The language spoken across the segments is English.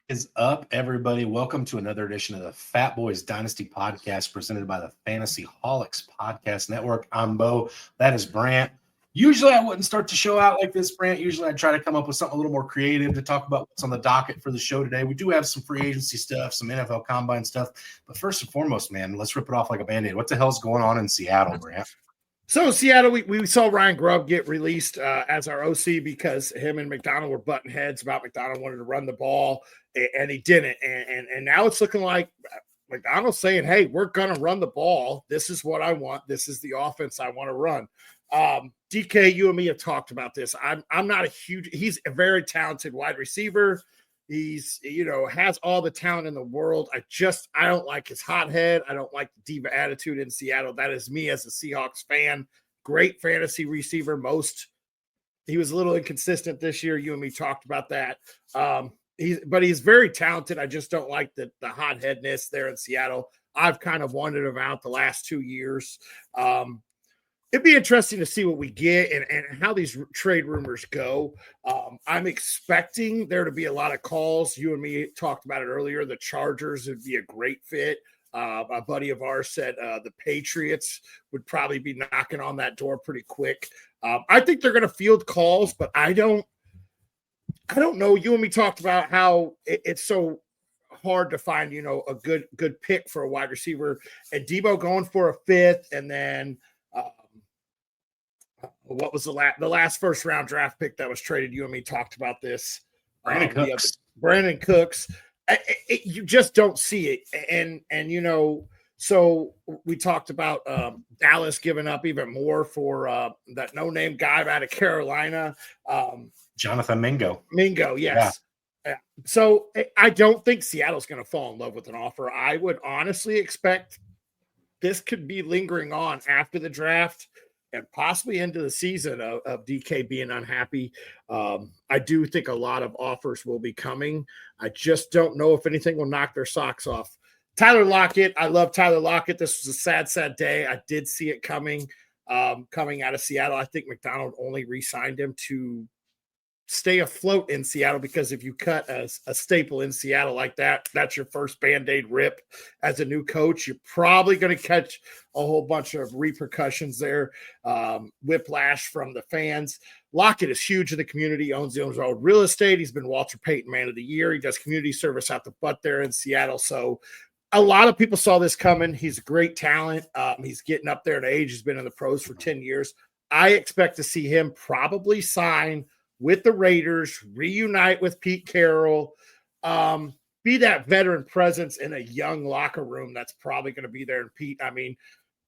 Is up, everybody? Welcome to another edition of the Fatboyz Dynasty Podcast presented by the Fantasy Holics Podcast Network. I'm Bo. That is Brant. Usually I wouldn't start the show out like this, Brant. Usually I'd try to come up with something a little more creative to talk about what's on the docket for the show today. We do have some free agency stuff, some NFL Combine stuff. But first and foremost, man, let's rip it off like a Band-Aid. What the hell's going on in Seattle, Brant? So Seattle, we saw Ryan Grubb get released as our OC because him and McDonald were butting heads about McDonald wanted to run the ball, and he didn't. And now it's looking like McDonald's saying, hey, we're going to run the ball. This is what I want. This is the offense I want to run. DK, you and me have talked about this. I'm not a huge – he's a very talented wide receiver. He's, has all the talent in the world. I don't like his hot head. I don't like the diva attitude in Seattle. That is me as a Seahawks fan. Great fantasy receiver. He was a little inconsistent this year. You and me talked about that. But he's very talented. I just don't like the hot-headedness there in Seattle. I've kind of wanted him out the last 2 years. It'd be interesting to see what we get and how these trade rumors go. I'm expecting there to be a lot of calls. You and me talked about it earlier. The Chargers would be a great fit. A buddy of ours said the Patriots would probably be knocking on that door pretty quick. I think they're going to field calls, but I don't know. You and me talked about how it's so hard to find, a good pick for a wide receiver. And Debo going for a fifth, and then what was the last first round draft pick that was traded? You and me talked about this. Brandon Cooks. You just don't see it. And so we talked about Dallas giving up even more for that no-name guy out of Carolina. Jonathan Mingo. Mingo, yes. Yeah. So I don't think Seattle's going to fall in love with an offer. I would honestly expect this could be lingering on after the draft and possibly into the season of DK being unhappy. I do think a lot of offers will be coming. I just don't know if anything will knock their socks off. Tyler Lockett, I love Tyler Lockett. This was a sad, sad day. I did see it coming out of Seattle. I think McDonald only re-signed him to stay afloat in Seattle, because if you cut a staple in Seattle like that, that's your first Band-Aid rip as a new coach. You're probably going to catch a whole bunch of repercussions there, whiplash from the fans. Lockett is huge in the community, owns his own real estate. He's been Walter Payton Man of the Year. He does community service out the butt there in Seattle. So a lot of people saw this coming. He's a great talent. He's getting up there in age. He's been in the pros for 10 years. I expect to see him probably sign with the Raiders, reunite with Pete Carroll, be that veteran presence in a young locker room that's probably going to be there. And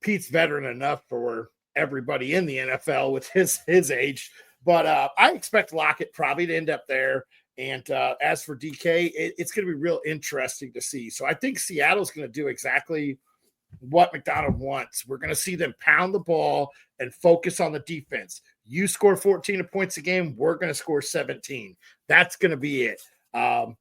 Pete's veteran enough for everybody in the NFL with his age. But I expect Lockett probably to end up there. And as for DK, it's going to be real interesting to see. So I think Seattle's going to do exactly what McDonald wants. We're going to see them pound the ball and focus on the defense. You score 14 points a game, we're going to score 17. That's going to be it. I'm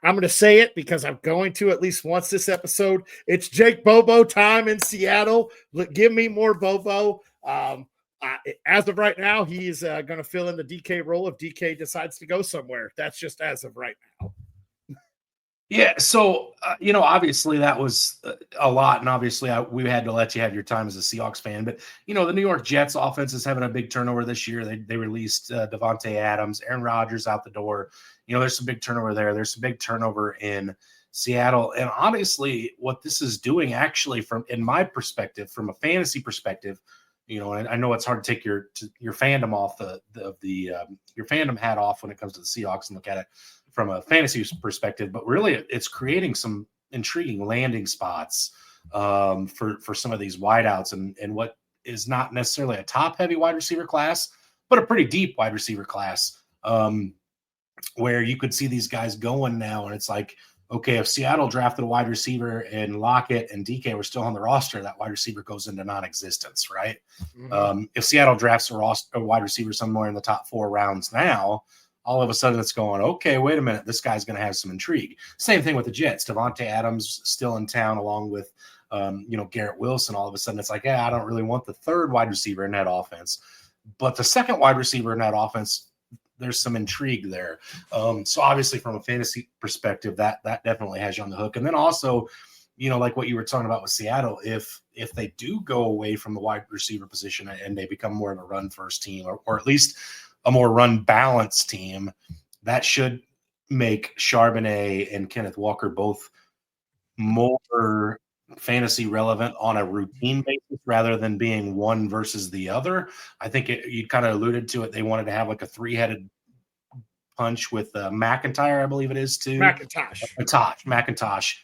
going to say it because I'm going to at least once this episode. It's Jake Bobo time in Seattle. Give me more Bobo. As of right now, he's going to fill in the DK role if DK decides to go somewhere. That's just as of right now. Yeah, so, obviously that was a lot, and obviously we had to let you have your time as a Seahawks fan, but, the New York Jets offense is having a big turnover this year. They released Devontae Adams, Aaron Rodgers out the door. There's some big turnover there. There's some big turnover in Seattle, and honestly, what this is doing actually in my perspective, from a fantasy perspective, and I know it's hard to take your fandom off your fandom hat off when it comes to the Seahawks and look at it from a fantasy perspective, but really it's creating some intriguing landing spots for some of these wideouts and what is not necessarily a top heavy wide receiver class, but a pretty deep wide receiver class where you could see these guys going now. And it's like, okay, if Seattle drafted a wide receiver and Lockett and DK were still on the roster, that wide receiver goes into non-existence, right? Mm-hmm. If Seattle drafts a wide receiver somewhere in the top 4 rounds now, all of a sudden it's going, okay, wait a minute, this guy's going to have some intrigue. Same thing with the Jets. Devontae Adams still in town along with, Garrett Wilson. All of a sudden it's like, I don't really want the third wide receiver in that offense. But the second wide receiver in that offense, there's some intrigue there. So obviously from a fantasy perspective, that definitely has you on the hook. And then also, like what you were talking about with Seattle, if they do go away from the wide receiver position and they become more of a run first team, or at least a more run balanced team, that should make Charbonnet and Kenneth Walker both more fantasy relevant on a routine basis rather than being one versus the other. I think you kind of alluded to it. They wanted to have like a 3-headed punch with McIntyre, I believe it is too. McIntosh.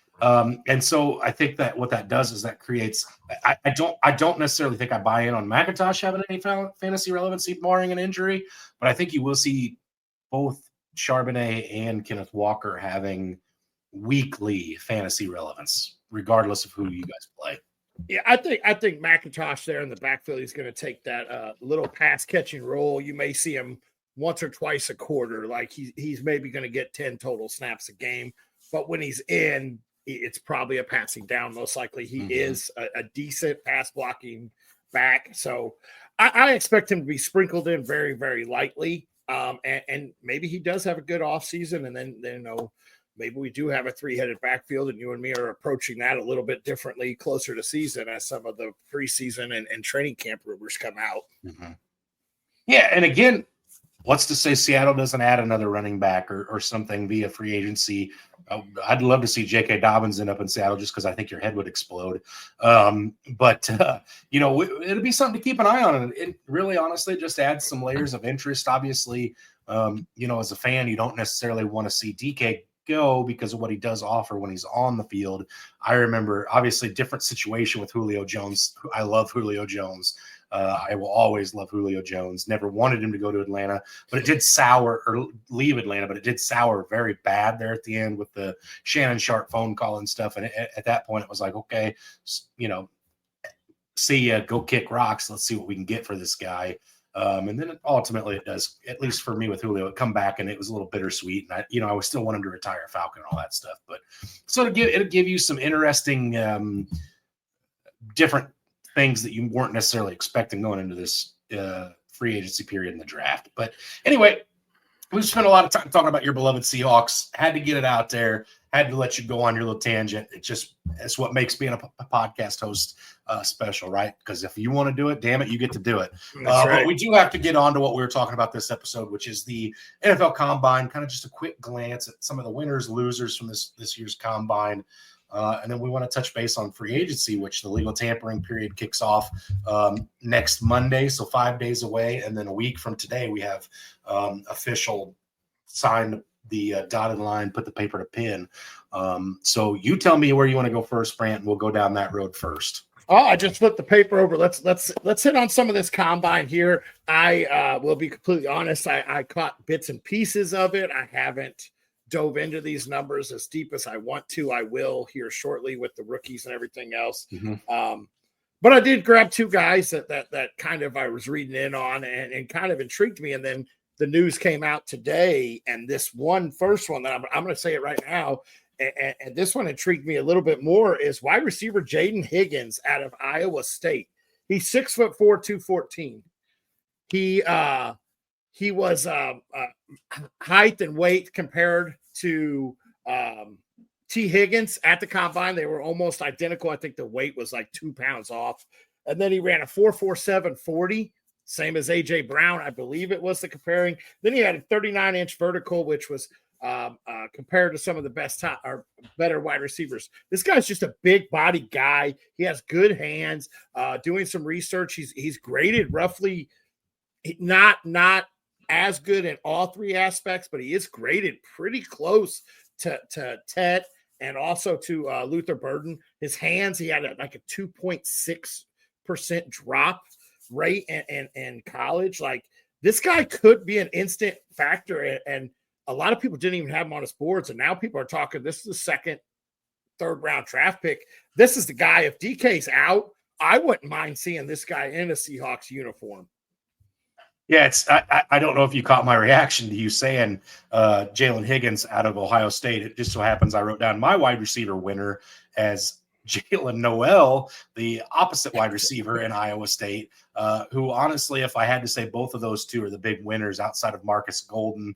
And so I think that what that does is that creates. I don't necessarily think I buy in on McIntosh having any fantasy relevancy barring an injury, but I think you will see both Charbonnet and Kenneth Walker having weekly fantasy relevance, regardless of who you guys play. Yeah, I think McIntosh there in the backfield, he's going to take that little pass catching role. You may see him once or twice a quarter, like he's maybe going to get 10 total snaps a game. But when he's in, it's probably a passing down. Most likely he is a decent pass blocking back. So I expect him to be sprinkled in very, very lightly. And maybe he does have a good offseason, and then maybe we do have a 3-headed backfield, and you and me are approaching that a little bit differently closer to season as some of the preseason and training camp rumors come out. Yeah, and again, what's to say Seattle doesn't add another running back or something via free agency? I'd love to see J.K. Dobbins end up in Seattle just because I think your head would explode. But it'll be something to keep an eye on. And it really, honestly, just adds some layers of interest. Obviously, as a fan, you don't necessarily want to see DK go because of what he does offer when he's on the field. I remember, obviously, different situation with Julio Jones. I love Julio Jones. I will always love Julio Jones. Never wanted him to go to Atlanta, but it did sour or leave Atlanta, but it did sour very bad there at the end with the Shannon Sharp phone call and stuff. And at that point, it was like, okay, see ya, go kick rocks. Let's see what we can get for this guy. And then ultimately it does, at least for me with Julio, it come back and it was a little bittersweet. And I was still want him to retire Falcon and all that stuff. But so it'll give you some interesting different things that you weren't necessarily expecting going into this free agency period in the draft. But anyway, we've spent a lot of time talking about your beloved Seahawks. Had to get it out there. Had to let you go on your little tangent. It's what makes being a podcast host special, right? Because if you want to do it, damn it, you get to do it. Right. But we do have to get on to what we were talking about this episode, which is the NFL Combine. Kind of just a quick glance at some of the winners, losers from this year's Combine. And then we want to touch base on free agency, which the legal tampering period kicks off next Monday, so 5 days away. And then a week from today, we have official sign the dotted line, put the paper to pen. So you tell me where you want to go first, Brant, and we'll go down that road first. Oh, I just flipped the paper over. Let's hit on some of this Combine here. I will be completely honest. I caught bits and pieces of it. I haven't dove into these numbers as deep as I want to. I will here shortly with the rookies and everything else. But I did grab two guys that kind of I was reading in on and kind of intrigued me. And then the news came out today, and this first one that I'm going to say it right now, and this one intrigued me a little bit more, is wide receiver Jaden Higgins out of Iowa State. He's 6'4", 214. He was height and weight compared to T. Higgins at the Combine. They were almost identical. I think the weight was like 2 pounds off. And then he ran a 4.47 40, same as A.J. Brown, I believe it was the comparing. Then he had a 39-inch vertical, which was compared to some of the best top or better wide receivers. This guy's just a big body guy. He has good hands. Doing some research, he's graded roughly not as good in all three aspects, but he is graded pretty close to Ted and also to Luther Burden. His hands, he had like a 2.6% drop rate in college. Like, this guy could be an instant factor, and a lot of people didn't even have him on his boards, and now people are talking this is the second, third round draft pick. This is the guy. If DK's out, I wouldn't mind seeing this guy in a Seahawks uniform. Yeah, I don't know if you caught my reaction to you saying Jalen Higgins out of Ohio State. It just so happens I wrote down my wide receiver winner as Jalen Noel, the opposite wide receiver in Iowa State, who honestly, if I had to say, both of those two are the big winners outside of Marcus Golden,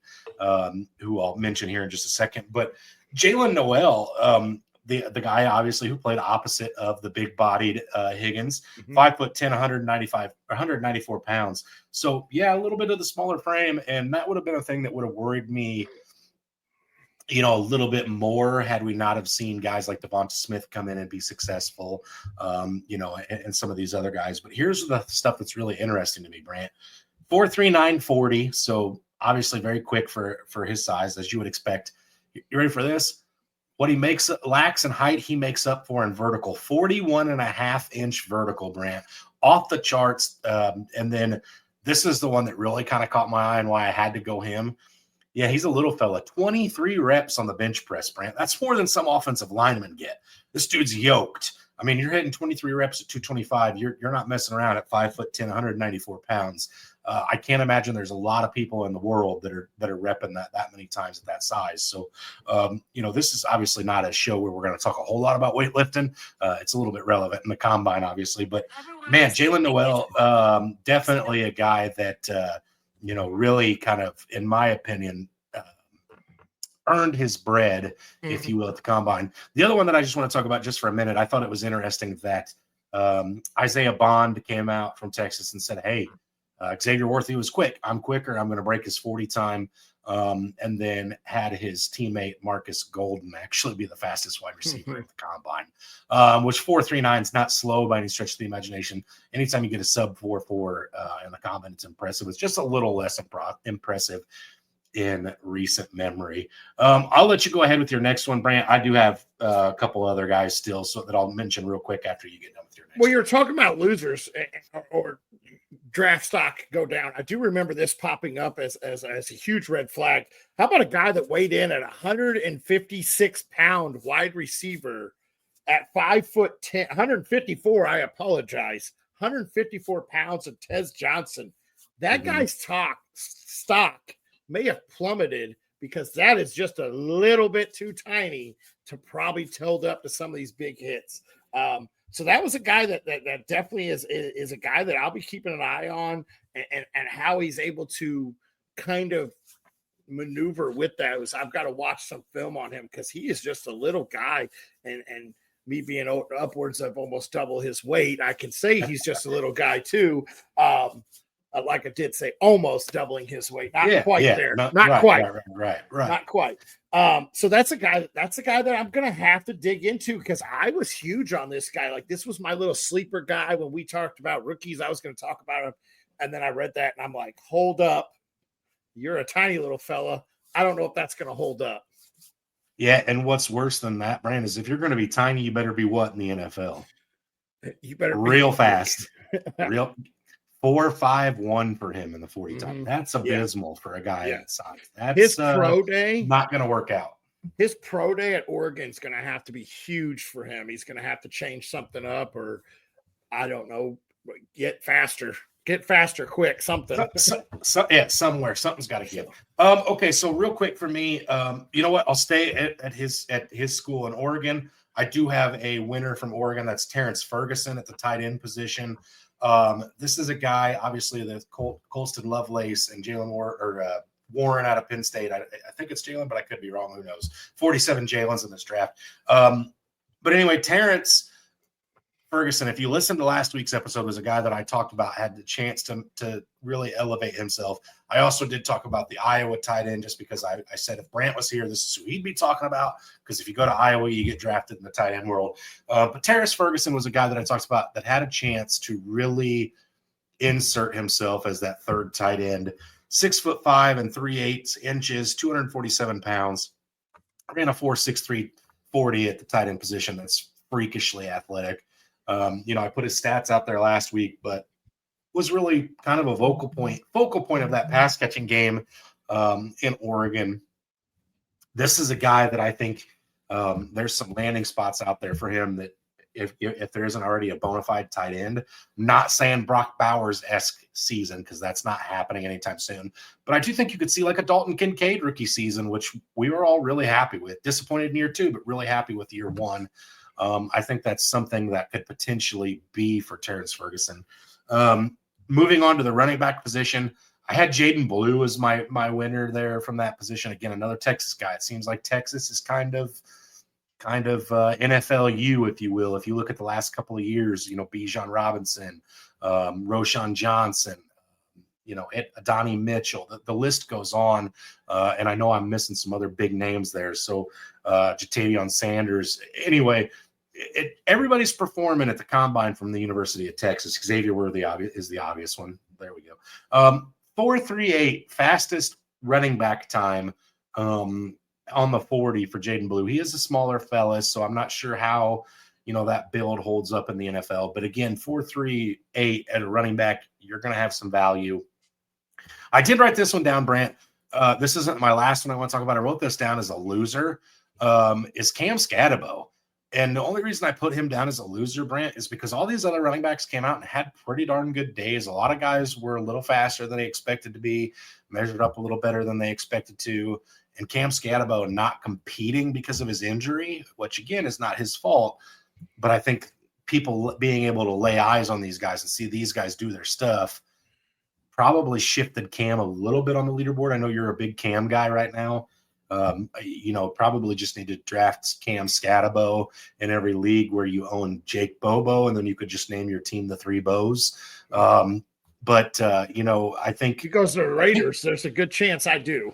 who I'll mention here in just a second. But Jalen Noel, the guy obviously who played opposite of the big-bodied Higgins, 5'10", 194 pounds. So yeah, a little bit of the smaller frame, and that would have been a thing that would have worried me, a little bit more had we not have seen guys like Devonta Smith come in and be successful, and some of these other guys. But here's the stuff that's really interesting to me, Brant. 4.39 40, so obviously very quick for his size, as you would expect. You ready for this? What he lacks in height, he makes up for in vertical. 41.5-inch vertical, Brant. Off the charts. And then this is the one that really kind of caught my eye and why I had to go him. Yeah, he's a little fella. 23 reps on the bench press, Brant. That's more than some offensive linemen get. This dude's yoked. I mean, you're hitting 23 reps at 225. You're not messing around at 5'10", 194 pounds. I can't imagine there's a lot of people in the world that are repping that many times at that size. So, this is obviously not a show where we're going to talk a whole lot about weightlifting. It's a little bit relevant in the combine, obviously. But, man, Jalen Noel, definitely a guy that, really kind of, in my opinion, earned his bread, if you will, at the combine. The other one that I just want to talk about just for a minute, I thought it was interesting that Isaiah Bond came out from Texas and said, hey, Xavier Worthy was quick. I'm quicker. I'm going to break his 40 time. And then had his teammate Marcus Golden actually be the fastest wide receiver at the combine, which 4.39 is not slow by any stretch of the imagination. Anytime you get a sub 4.4 in the combine, it's impressive. It's just a little less impressive in recent memory. I'll let you go ahead with your next one, Brant. I do have a couple other guys still, so that I'll mention real quick after you get done with your next. Well, you're talking about losers or draft stock go down. I do remember this popping up as a huge red flag. How about a guy that weighed in at 156-pound wide receiver at 5'10", 154? I apologize, 154 pounds of Tez Johnson. That guy's stock may have plummeted because that is just a little bit too tiny to probably tilt up to some of these big hits. So that was a guy that definitely is a guy that I'll be keeping an eye on and how he's able to kind of maneuver with those. I've got to watch some film on him because he is just a little guy, and me being upwards of almost double his weight, I can say he's just a little guy too. Like I did say, almost doubling his weight, not quite there, not quite, right, not quite. So that's a guy that I'm gonna have to dig into because I was huge on this guy. Like, this was my little sleeper guy when we talked about rookies. I was going to talk about him, and then I read that and I'm like, hold up, you're a tiny little fella. I don't know if that's going to hold up. Yeah, and what's worse than that, Brand, is if you're going to be tiny, you better be what in the NFL? You better be real fast, real. 4.51 for him in the 40 time. That's abysmal for a guy that size. That's his pro day not going to work out. His pro day at Oregon is going to have to be huge for him. He's going to have to change something up, or I don't know, get faster quick, something. Somewhere something's got to give. Okay, so real quick for me, you know what? I'll stay at his school in Oregon. I do have a winner from Oregon. That's Terrence Ferguson at the tight end position. This is a guy, obviously, the Colston Lovelace and Jalen Warren out of Penn State. I think it's Jalen, but I could be wrong. Who knows? 47 Jalen's in this draft. But anyway, Terrence Ferguson, if you listen to last week's episode, was a guy that I talked about, had the chance to really elevate himself. I also did talk about the Iowa tight end just because I said if Brant was here, this is who he'd be talking about, because if you go to Iowa, you get drafted in the tight end world. But Terrence Ferguson was a guy that I talked about that had a chance to really insert himself as that third tight end. 6'5" and 3/8 inches, 247 pounds. Ran a 4.63 40 at the tight end position. That's freakishly athletic. I put his stats out there last week, but was really kind of a focal point of that pass catching game in Oregon. This is a guy that I think there's some landing spots out there for him that if there isn't already a bona fide tight end, not saying Brock Bowers-esque season, because that's not happening anytime soon, but I do think you could see like a Dalton Kincaid rookie season, which we were all really happy with. Disappointed in year 2, but really happy with year 1. I think that's something that could potentially be for Terrence Ferguson. Moving on to the running back position, I had Jaden Blue as my winner there from that position. Again, another Texas guy. It seems like Texas is kind of NFLU, if you will. If you look at the last couple of years, Bijan Robinson, Roshan Johnson, Adonai Mitchell, the list goes on. And I know I'm missing some other big names there. So Jatavion Sanders. Anyway, everybody's performing at the combine from the University of Texas. Xavier Worthy is the obvious one. There we go. 4.38 fastest running back time on the 40 for Jaden Blue. He is a smaller fella, so I'm not sure how that build holds up in the NFL. But again, 4.38 at a running back, you're going to have some value. I did write this one down, Brant. This isn't my last one I want to talk about. I wrote this down as a loser. Is Cam Scatabo. And the only reason I put him down as a loser, Brant, is because all these other running backs came out and had pretty darn good days. A lot of guys were a little faster than they expected to be, measured up a little better than they expected to. And Cam Scatabo not competing because of his injury, which, again, is not his fault. But I think people being able to lay eyes on these guys and see these guys do their stuff probably shifted Cam a little bit on the leaderboard. I know you're a big Cam guy right now. Probably just need to draft Cam Scatabo in every league where you own Jake Bobo, and then you could just name your team the Three Bows. I think he goes to the Raiders. There's a good chance I do.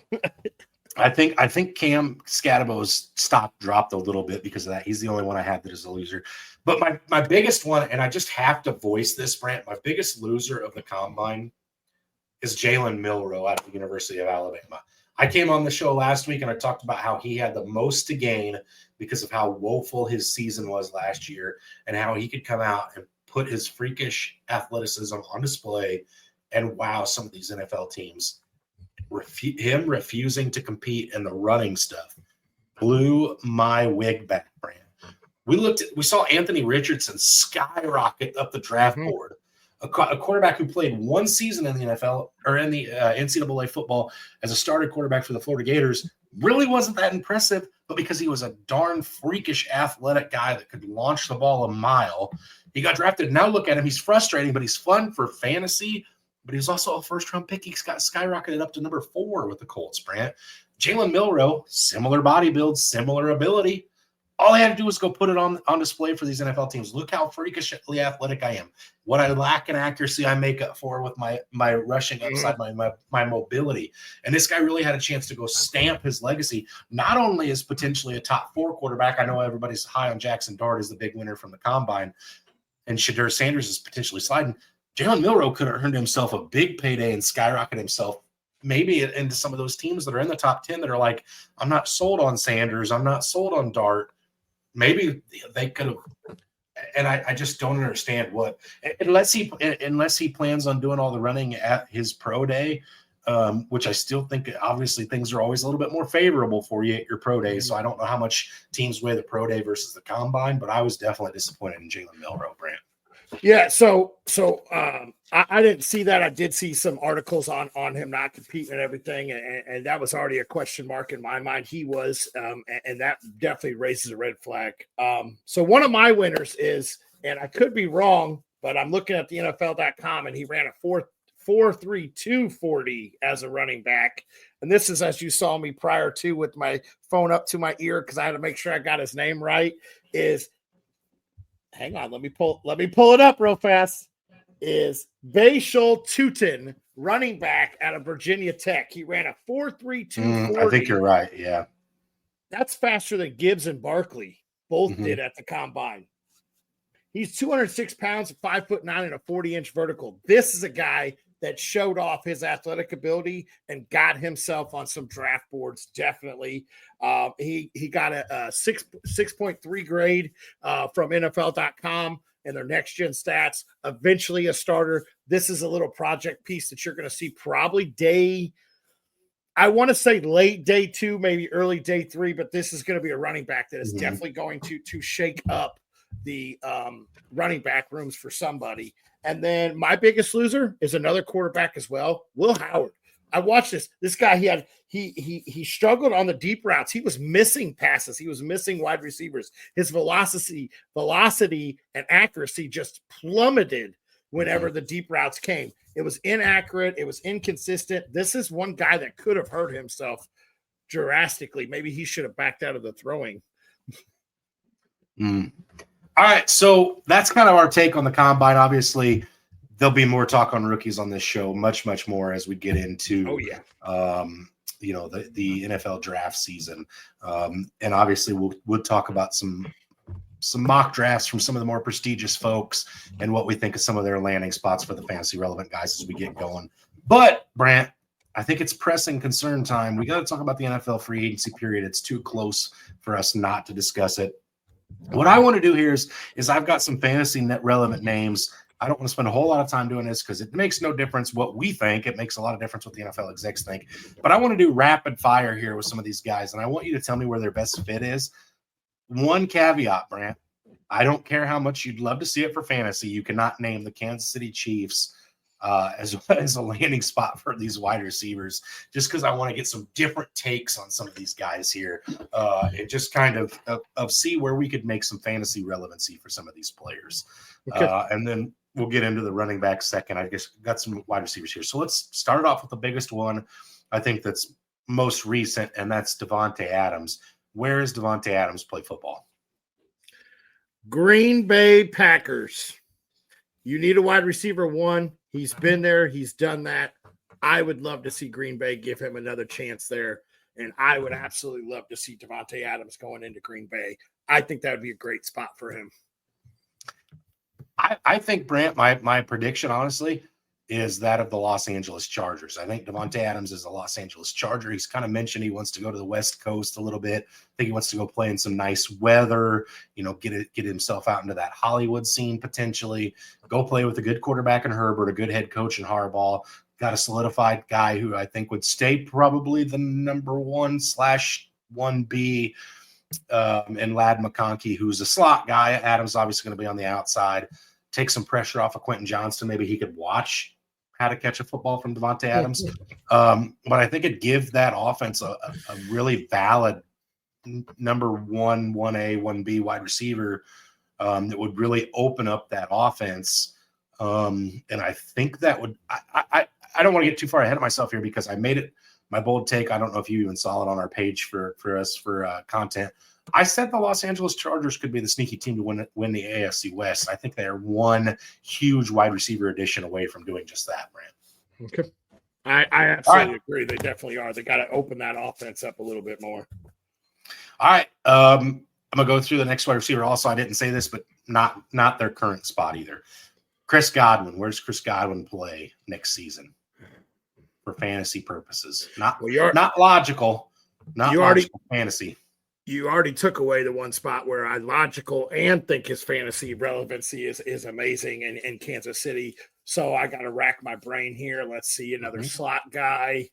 I think Cam Scatabo's stock dropped a little bit because of that. He's the only one I had that is a loser. But my biggest one, and I just have to voice this, Brant, my biggest loser of the combine is Jalen Milroe out of the University of Alabama. I came on the show last week and I talked about how he had the most to gain because of how woeful his season was last year and how he could come out and put his freakish athleticism on display and wow some of these NFL teams. Him refusing to compete in the running stuff blew my wig back, Brand. We saw Anthony Richardson skyrocket up the draft board. A quarterback who played one season in the NFL or in the NCAA football as a starter quarterback for the Florida Gators really wasn't that impressive, but because he was a darn freakish athletic guy that could launch the ball a mile, he got drafted. Now look at him. He's frustrating, but he's fun for fantasy, but he's also a first-round pick. He got skyrocketed up to number 4 with the Colts, Brant. Jalen Milroe, similar body build, similar ability. All I had to do was go put it on display for these NFL teams. Look how freakishly athletic I am. What I lack in accuracy, I make up for with my rushing upside, my mobility. And this guy really had a chance to go stamp his legacy, not only as potentially a top 4 quarterback. I know everybody's high on Jackson Dart as the big winner from the combine, and Shadur Sanders is potentially sliding. Jalen Milroe could have earned himself a big payday and skyrocketed himself maybe into some of those teams that are in the top 10 that are like, I'm not sold on Sanders. I'm not sold on Dart. Maybe they could have, and I just don't understand what, unless he plans on doing all the running at his pro day, which I still think obviously things are always a little bit more favorable for you at your pro day. So I don't know how much teams weigh the pro day versus the combine, but I was definitely disappointed in Jalen Milroe, Brant. Yeah, so I didn't see that. I did see some articles on him not competing and everything, and that was already a question mark in my mind. He was, and that definitely raises a red flag. So one of my winners is, and I could be wrong, but I'm looking at the NFL.com, and he ran a 4.32 40 as a running back. And this is, as you saw me prior to with my phone up to my ear because I had to make sure I got his name right, is – hang on, let me pull it up real fast. Is Bashal Tutin, running back out of Virginia Tech. He ran a 4.32 40. I think you're right. Yeah. That's faster than Gibbs and Barkley both did at the combine. He's 206 pounds, 5'9", and a 40-inch vertical. This is a guy that showed off his athletic ability and got himself on some draft boards. Definitely. He got a 6.3 grade from NFL.com and their next gen stats, eventually a starter. This is a little project piece that you're going to see probably I want to say late day 2, maybe early day 3, but this is going to be a running back that is definitely going to shake up the running back rooms for somebody. And then my biggest loser is another quarterback as well, Will Howard. I watched this. This guy, he struggled on the deep routes. He was missing passes. He was missing wide receivers. His velocity and accuracy just plummeted whenever the deep routes came. It was inaccurate. It was inconsistent. This is one guy that could have hurt himself drastically. Maybe he should have backed out of the throwing. All right, so that's kind of our take on the combine. Obviously, there'll be more talk on rookies on this show, much more as we get into the NFL draft season. And obviously we'll talk about some mock drafts from some of the more prestigious folks and what we think of some of their landing spots for the fantasy relevant guys as we get going. But Brant, I think it's pressing concern time. We got to talk about the NFL free agency period. It's too close for us not to discuss it. What I want to do here is I've got some fantasy net relevant names. I don't want to spend a whole lot of time doing this because it makes no difference what we think. It makes a lot of difference what the NFL execs think. But I want to do rapid fire here with some of these guys, and I want you to tell me where their best fit is. One caveat, Brant. I don't care how much you'd love to see it for fantasy. You cannot name the Kansas City Chiefs as a landing spot for these wide receivers, just because I want to get some different takes on some of these guys here and just kind of see where we could make some fantasy relevancy for some of these players. Okay. And then we'll get into the running back second. I guess got some wide receivers here. So let's start off with the biggest one, I think that's most recent, and that's Davante Adams. Where does Davante Adams play football? Green Bay Packers. You need a wide receiver one. He's been there. He's done that. I would love to see Green Bay give him another chance there. And I would absolutely love to see Davante Adams going into Green Bay. I think that would be a great spot for him. I think, Brant, my prediction, honestly, is that of the Los Angeles Chargers. I think Davante Adams is a Los Angeles Charger. He's kind of mentioned he wants to go to the West Coast a little bit. I think he wants to go play in some nice weather, get himself out into that Hollywood scene potentially, go play with a good quarterback in Herbert, a good head coach in Harbaugh, got a solidified guy who I think would stay probably the number 1/1B and Ladd McConkey, who's a slot guy. Adams obviously going to be on the outside. Take some pressure off of Quentin Johnston. Maybe he could watch how to catch a football from Davante Adams. But I think it'd give that offense a really valid number 1, 1A, 1B wide receiver that would really open up that offense. And I think that would I don't want to get too far ahead of myself here because I made it my bold take. I don't know if you even saw it on our page for us for content. I said the Los Angeles Chargers could be the sneaky team to win the AFC West. I think they are one huge wide receiver addition away from doing just that, Brant. Okay. I absolutely agree. They definitely are. They got to open that offense up a little bit more. All right. I'm going to go through the next wide receiver. Also, I didn't say this, but not their current spot either. Chris Godwin. Where's Chris Godwin play next season for fantasy purposes? Not logical. Fantasy. You already took away the one spot where I logical and think his fantasy relevancy is amazing in Kansas City. So I got to rack my brain here. Let's see another slot guy.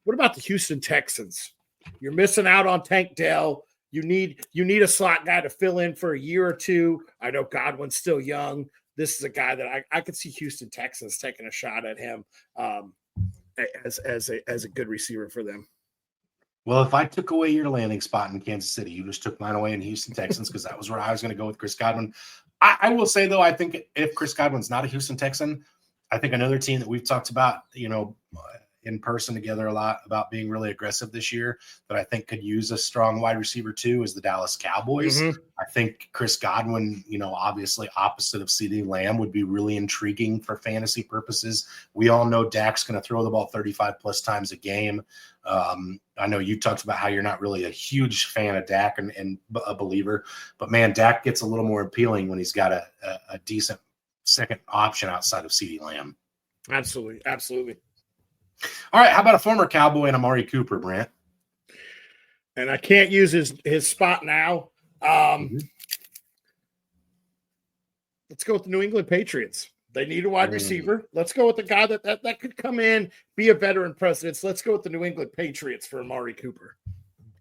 What about the Houston Texans? You're missing out on Tank Dell. You need a slot guy to fill in for a year or two. I know Godwin's still young. This is a guy that I could see Houston Texans taking a shot at him as a good receiver for them. Well, if I took away your landing spot in Kansas City, you just took mine away in Houston Texans because that was where I was going to go with Chris Godwin. I will say, though, I think if Chris Godwin's not a Houston Texan, I think another team that we've talked about, in person together a lot about being really aggressive this year that I think could use a strong wide receiver too is the Dallas Cowboys. I think Chris Godwin, obviously opposite of CeeDee Lamb would be really intriguing for fantasy purposes. We all know Dak's going to throw the ball 35 plus times a game. I know you talked about how you're not really a huge fan of Dak and a believer, but man, Dak gets a little more appealing when he's got a decent second option outside of CeeDee Lamb. Absolutely. Absolutely. All right, how about a former Cowboy and Amari Cooper, Brant? And I can't use his spot now. Let's go with the New England Patriots. They need a wide receiver. Let's go with the guy that could come in, be a veteran presence. Let's go with the New England Patriots for Amari Cooper.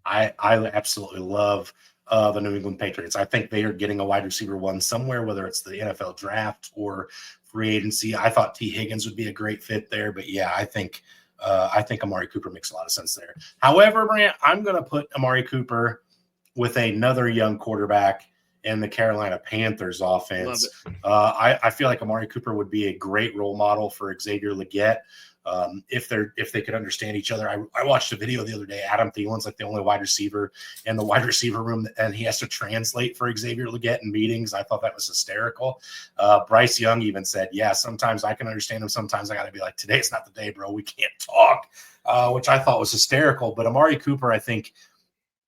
I absolutely love the New England Patriots. I think they are getting a wide receiver one somewhere, whether it's the NFL draft or free agency. I thought T. Higgins would be a great fit there, but yeah, I think Amari Cooper makes a lot of sense there. However, Brant, I'm going to put Amari Cooper with another young quarterback in the Carolina Panthers offense. I feel like Amari Cooper would be a great role model for Xavier Legette. If they could understand each other. I watched a video the other day. Adam Thielen's like the only wide receiver in the wide receiver room, and he has to translate for Xavier Legette in meetings. I thought that was hysterical. Bryce Young even said, yeah, sometimes I can understand him. Sometimes I got to be like, today's not the day, bro. We can't talk, which I thought was hysterical. But Amari Cooper, I think,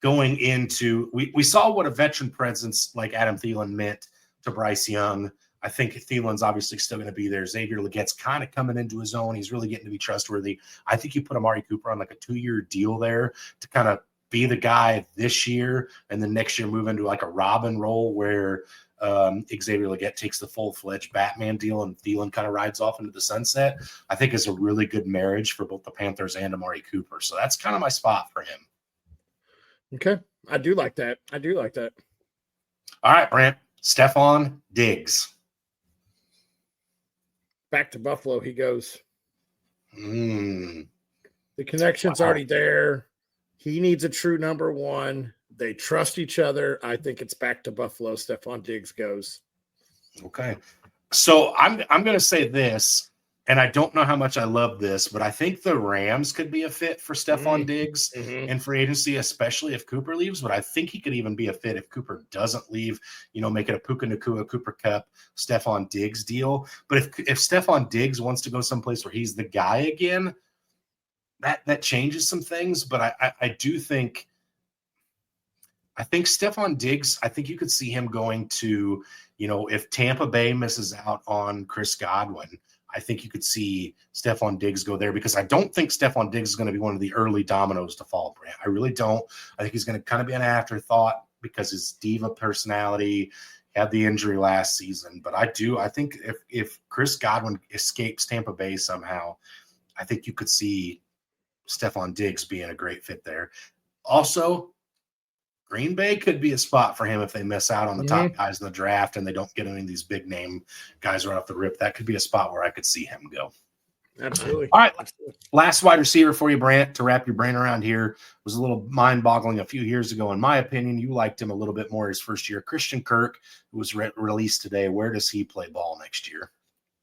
going into we saw what a veteran presence like Adam Thielen meant to Bryce Young. I think Thielen's obviously still going to be there. Xavier Legette's kind of coming into his own. He's really getting to be trustworthy. I think you put Amari Cooper on like a 2-year deal there to kind of be the guy this year, and then next year move into like a Robin role where Xavier Legette takes the full-fledged Batman deal and Thielen kind of rides off into the sunset. I think is a really good marriage for both the Panthers and Amari Cooper. So that's kind of my spot for him. Okay. I do like that. All right, Brant. Stephon Diggs. Back to Buffalo he goes. The connection's already there. He needs a true number one. They trust each other. I think it's back to Buffalo. Stephon Diggs goes. Okay. So I'm going to say this, and I don't know how much I love this, but I think the Rams could be a fit for Stephon Diggs in free agency, especially if Cooper leaves. But I think he could even be a fit if Cooper doesn't leave, make it a Puka Nacua, Cooper Kupp, Stephon Diggs deal. But if Stephon Diggs wants to go someplace where he's the guy again, that changes some things. But I do think Stephon Diggs, I think you could see him going to, if Tampa Bay misses out on Chris Godwin, I think you could see Stephon Diggs go there because I don't think Stephon Diggs is going to be one of the early dominoes to fall, Brant. I really don't. I think he's going to kind of be an afterthought because his diva personality had the injury last season. But I think if Chris Godwin escapes Tampa Bay somehow, I think you could see Stephon Diggs being a great fit there. Also, Green Bay could be a spot for him if they miss out on the top guys in the draft and they don't get any of these big name guys right off the rip. That could be a spot where I could see him go. Absolutely. All right. Last wide receiver for you, Brant, to wrap your brain around here. Was a little mind-boggling a few years ago. In my opinion, you liked him a little bit more his first year. Christian Kirk, who was released today. Where does he play ball next year?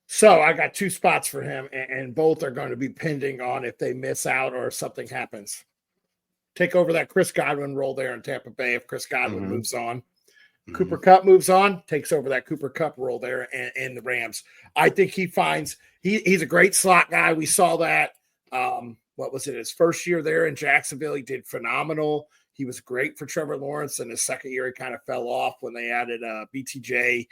So I got 2 spots for him, and both are going to be pending on if they miss out or if something happens. Take over that Chris Godwin role there in Tampa Bay if Chris Godwin moves on. Cooper Kupp moves on, takes over that Cooper Kupp role there in the Rams. I think he finds he's a great slot guy. We saw that. What was it? His first year there in Jacksonville, he did phenomenal. He was great for Trevor Lawrence. And his second year, he kind of fell off when they added BTJ.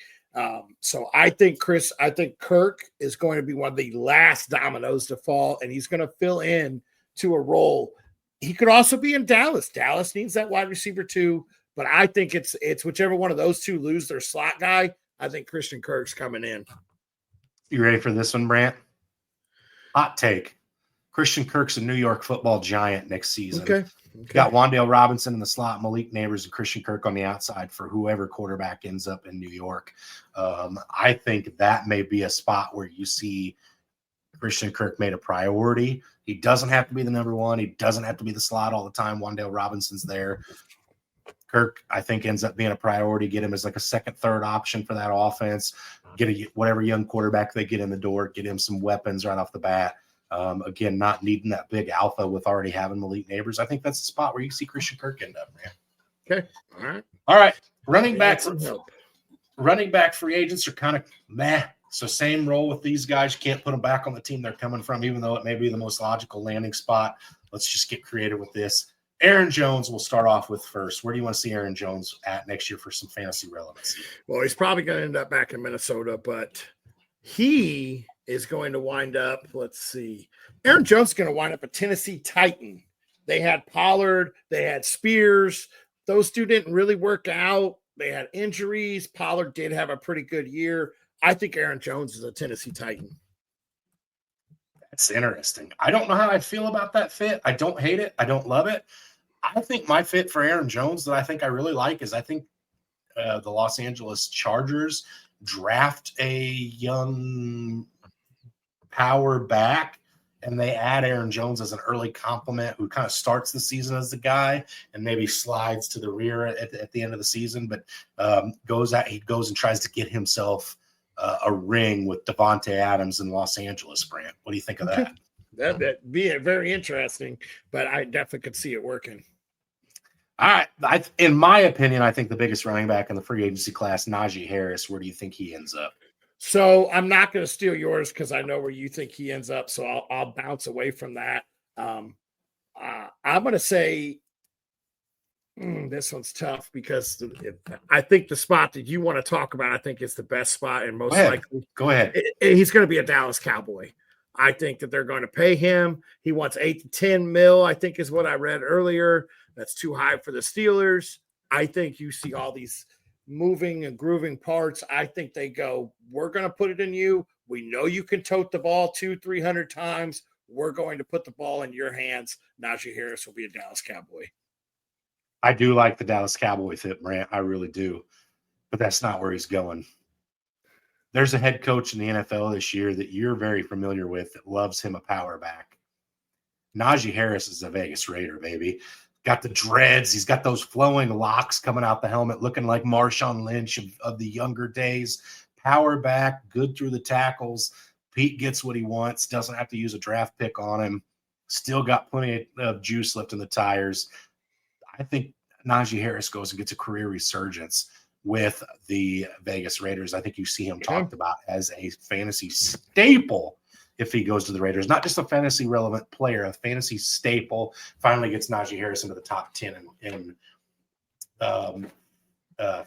So I think Kirk is going to be one of the last dominoes to fall, and he's going to fill in to a role. He could also be in Dallas. Dallas needs that wide receiver too, but I think it's whichever one of those two lose their slot guy. I think Christian Kirk's coming in. You ready for this one, Brant? Hot take. Christian Kirk's a New York football giant next season. Okay. Got Wan'Dale Robinson in the slot, Malik Neighbors, and Christian Kirk on the outside for whoever quarterback ends up in New York. I think that may be a spot where you see Christian Kirk made a priority. He doesn't have to be the number one. He doesn't have to be the slot all the time. Wan'Dale Robinson's there. Kirk, I think, ends up being a priority. Get him as like a second, third option for that offense. Get whatever young quarterback they get in the door. Get him some weapons right off the bat. Again, not needing that big alpha with already having Malik Neighbors. I think that's the spot where you see Christian Kirk end up, man. Okay. All right. Running back free agents are kind of meh. So same role with these guys. You can't put them back on the team they're coming from, even though it may be the most logical landing spot. Let's just get creative with this. Aaron Jones we'll start off with first. Where do you want to see Aaron Jones at next year for some fantasy relevancy? Well, he's probably going to end up back in Minnesota, but he is going to wind up, let's see. Aaron Jones is going to wind up a Tennessee Titan. They had Pollard. They had Spears. Those two didn't really work out. They had injuries. Pollard did have a pretty good year. I think Aaron Jones is a Tennessee Titan. That's interesting. I don't know how I feel about that fit. I don't hate it. I don't love it. I think my fit for Aaron Jones that I think I really like is I think the Los Angeles Chargers draft a young power back and they add Aaron Jones as an early complement who kind of starts the season as the guy and maybe slides to the rear at the end of the season, but he goes and tries to get himself a ring with Devontae Adams in Los Angeles, Brant. What do you think of that? That'd be very interesting, but I definitely could see it working. All right. In my opinion, I think the biggest running back in the free agency class, Najee Harris. Where do you think he ends up? So I'm not going to steal yours because I know where you think he ends up. So I'll bounce away from that. I'm going to say this one's tough because I think the spot that you want to talk about, I think is the best spot and most likely. Go ahead. He's going to be a Dallas Cowboy. I think that they're going to pay him. He wants $8 to $10 million, I think is what I read earlier. That's too high for the Steelers. I think you see all these moving and grooving parts. I think they go, we're going to put it in you. We know you can tote the ball 200-300 times. We're going to put the ball in your hands. Najee Harris will be a Dallas Cowboy. I do like the Dallas Cowboy fit, Brant. I really do. But that's not where he's going. There's a head coach in the NFL this year that you're very familiar with that loves him a power back. Najee Harris is a Vegas Raider, baby. Got the dreads. He's got those flowing locks coming out the helmet, looking like Marshawn Lynch of the younger days. Power back, good through the tackles. Pete gets what he wants, doesn't have to use a draft pick on him. Still got plenty of juice left in the tires. I think Najee Harris goes and gets a career resurgence with the Vegas Raiders. I think you see him talked about as a fantasy staple if he goes to the Raiders. Not just a fantasy relevant player, a fantasy staple. Finally gets Najee Harris into the top 10 in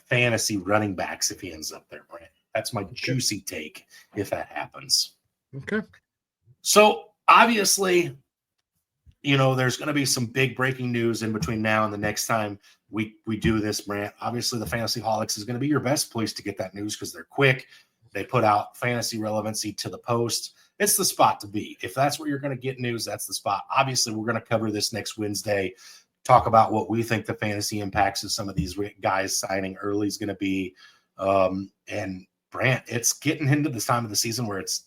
fantasy running backs if he ends up there, Brent. That's my juicy take if that happens. Okay. So obviously, there's going to be some big breaking news in between now and the next time we do this, Brant. Obviously, the Fantasy Holics is going to be your best place to get that news because they're quick. They put out fantasy relevancy to the post. It's the spot to be. If that's where you're going to get news, that's the spot. Obviously, we're going to cover this next Wednesday, talk about what we think the fantasy impacts of some of these guys signing early is going to be. And Brant, it's getting into this time of the season where it's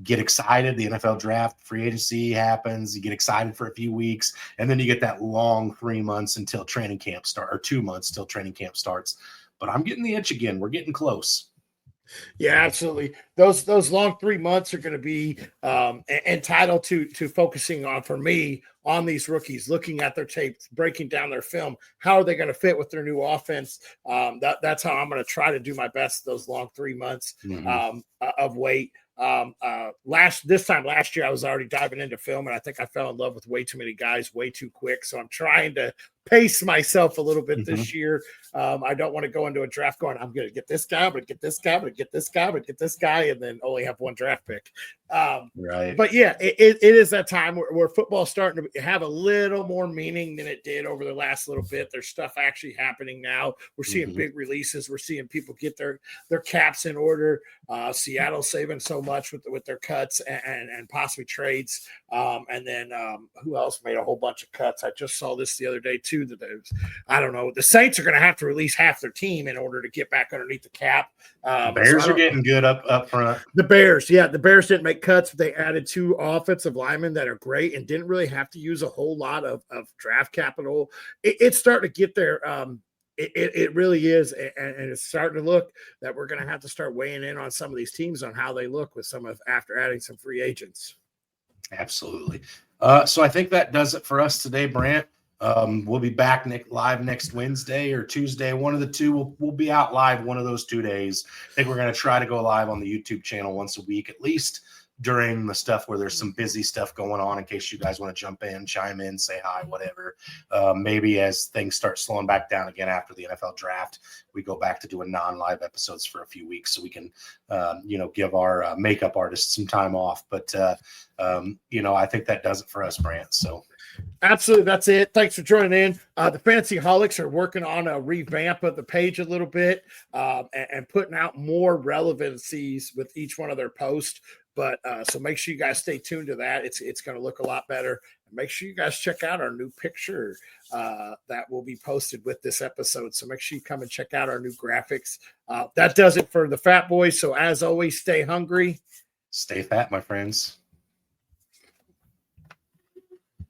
get excited. The NFL draft, free agency happens. You get excited for a few weeks, and then you get that long 3 months until training camp starts, or 2 months till training camp starts. But I'm getting the itch again. We're getting close. Yeah, absolutely. Those long 3 months are going to be entitled to focusing on, for me, on these rookies, looking at their tapes, breaking down their film. How are they going to fit with their new offense? That's how I'm going to try to do my best those long 3 months of wait. This time last year, I was already diving into film, and I think I fell in love with way too many guys way too quick. So I'm trying to pace myself a little bit this year. I don't want to go into a draft going, I'm going to get this guy, I'm going to get this guy, I'm going to get this guy, I'm going to get this guy, and then only have one draft pick. Right. But yeah, it is that time where football's starting to have a little more meaning than it did over the last little bit. There's stuff actually happening now. We're seeing big releases. We're seeing people get their caps in order. Seattle saving so much with their cuts and possibly trades. And then who else made a whole bunch of cuts? I just saw this the other day too. That I don't know. The Saints are going to have to release half their team in order to get back underneath the cap. Bears are getting good up front. The Bears didn't make cuts, but they added 2 offensive linemen that are great and didn't really have to use a whole lot of draft capital. It's starting to get there. It really is, and it's starting to look that we're going to have to start weighing in on some of these teams on how they look with after adding some free agents. Absolutely. So I think that does it for us today, Brant. We'll be back live next Wednesday or Tuesday, one of the two. We'll be out live one of those 2 days. I think we're going to try to go live on the YouTube channel once a week, at least during the stuff where there's some busy stuff going on, in case you guys want to jump in, chime in, say hi, whatever. Maybe as things start slowing back down again after the NFL draft, we go back to doing non-live episodes for a few weeks so we can, give our makeup artists some time off. But, I think that does it for us, Brant. So Absolutely. That's it. Thanks for joining in. The Fantasy Holics are working on a revamp of the page a little bit and putting out more relevancies with each one of their posts. But so make sure you guys stay tuned to that. It's going to look a lot better. And make sure you guys check out our new picture that will be posted with this episode. So make sure you come and check out our new graphics. That does it for the Fatboyz. So as always, stay hungry. Stay fat, my friends.